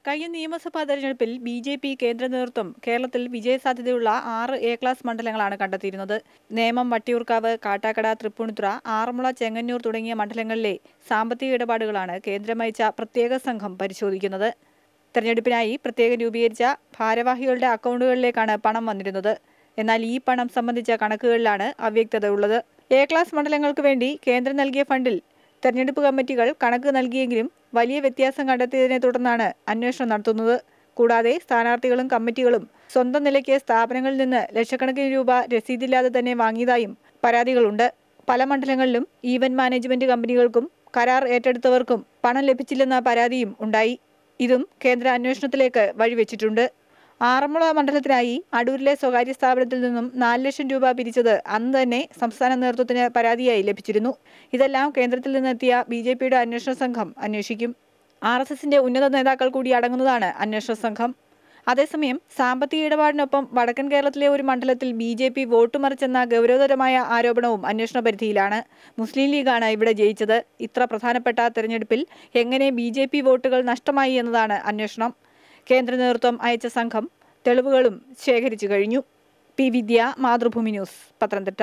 കഴിഞ്ഞ നിയമസഭാ തെരഞ്ഞെടുപ്പിൽ ബി.ജെ.പി. കേന്ദ്ര നേതൃത്വം കേരളത്തിൽ വിജയസാധ്യതയുള്ള 6 എ ക്ലാസ് മണ്ഡലങ്ങളാണ് കണ്ടെത്തിയിരുന്നത്. നേമം, വട്ടിയൂർക്കാവ്, കാട്ടാക്കട, തൃപ്പൂണിത്തുറ, ആറന്മുള, ചെങ്ങന്നൂർ തുടങ്ങിയ മണ്ഡലങ്ങളിലെ സാമ്പത്തിക ഇടപാടുകളാണ് കേന്ദ്രമയച്ച പ്രത്യേക സംഘം പരിശോധിക്കുന്നത്. തെരഞ്ഞെടുപ്പിനായി പ്രത്യേകം രൂപീകരിച്ച ഭാരവാഹികളുടെ അക്കൗണ്ടുകളിലേക്കാണ് പണം വന്നിരുന്നത്. എന്നാൽ ഈ പണം സംബന്ധിച്ച കണക്കുകളിലാണ് അവ്യക്തത ഉള്ളത്. എ ക്ലാസ് മണ്ഡലങ്ങൾക്ക് വേണ്ടി കേന്ദ്രം നൽകിയ ഫണ്ടിൽ തെരഞ്ഞെടുപ്പ് കമ്മിറ്റികൾ കണക്ക് നൽകിയെങ്കിലും വലിയ വ്യത്യാസം കണ്ടെത്തിയതിനെ തുടർന്നാണ് അന്വേഷണം നടത്തുന്നത്. കൂടാതെ സ്ഥാനാർത്ഥികളും കമ്മിറ്റികളും സ്വന്തം നിലയ്ക്ക് സ്ഥാപനങ്ങളിൽ നിന്ന് ലക്ഷക്കണക്കിന് രൂപ രസീതില്ലാതെ തന്നെ വാങ്ങിയതായും പരാതികളുണ്ട്. പല മണ്ഡലങ്ങളിലും ഈവന്റ് മാനേജ്മെന്റ് കമ്പനികൾക്കും കരാർ ഏറ്റെടുത്തവർക്കും പണം ലഭിച്ചില്ലെന്ന പരാതിയും ഉണ്ടായി. ഇതും കേന്ദ്ര അന്വേഷണത്തിലേക്ക് വഴിവെച്ചിട്ടുണ്ട്. ആറന്മുള മണ്ഡലത്തിനായി അടൂരിലെ സ്വകാര്യ സ്ഥാപനത്തിൽ നിന്നും 4 ലക്ഷം രൂപ പിരിച്ചത് അന്ന് തന്നെ സംസ്ഥാന നേതൃത്വത്തിന് പരാതിയായി ലഭിച്ചിരുന്നു. ഇതെല്ലാം കേന്ദ്രത്തിൽ നിന്നെത്തിയ ബി.ജെ.പിയുടെ അന്വേഷണ സംഘം അന്വേഷിക്കും. RSSന്റെ ഉന്നത നേതാക്കൾ കൂടി അടങ്ങുന്നതാണ് അന്വേഷണ സംഘം. അതേസമയം സാമ്പത്തിക ഇടപാടിനൊപ്പം വടക്കൻ കേരളത്തിലെ ഒരു മണ്ഡലത്തിൽ ബി.ജെ.പി. വോട്ട് മറിച്ചെന്ന ഗൗരവതരമായ ആരോപണവും അന്വേഷണ പരിധിയിലാണ്. മുസ്ലിം ലീഗാണ് ഇവിടെ ജയിച്ചത്. ഇത്ര പ്രധാനപ്പെട്ട തെരഞ്ഞെടുപ്പിൽ എങ്ങനെ ബി.ജെ.പി. വോട്ടുകൾ നഷ്ടമായി എന്നതാണ് അന്വേഷണം. കേന്ദ്ര നേതൃത്വം അയച്ച സംഘം തെളിവുകളും ശേഖരിച്ചു കഴിഞ്ഞു. പി. വിദ്യ, മാതൃഭൂമി ന്യൂസ്, പത്തനംതിട്ട.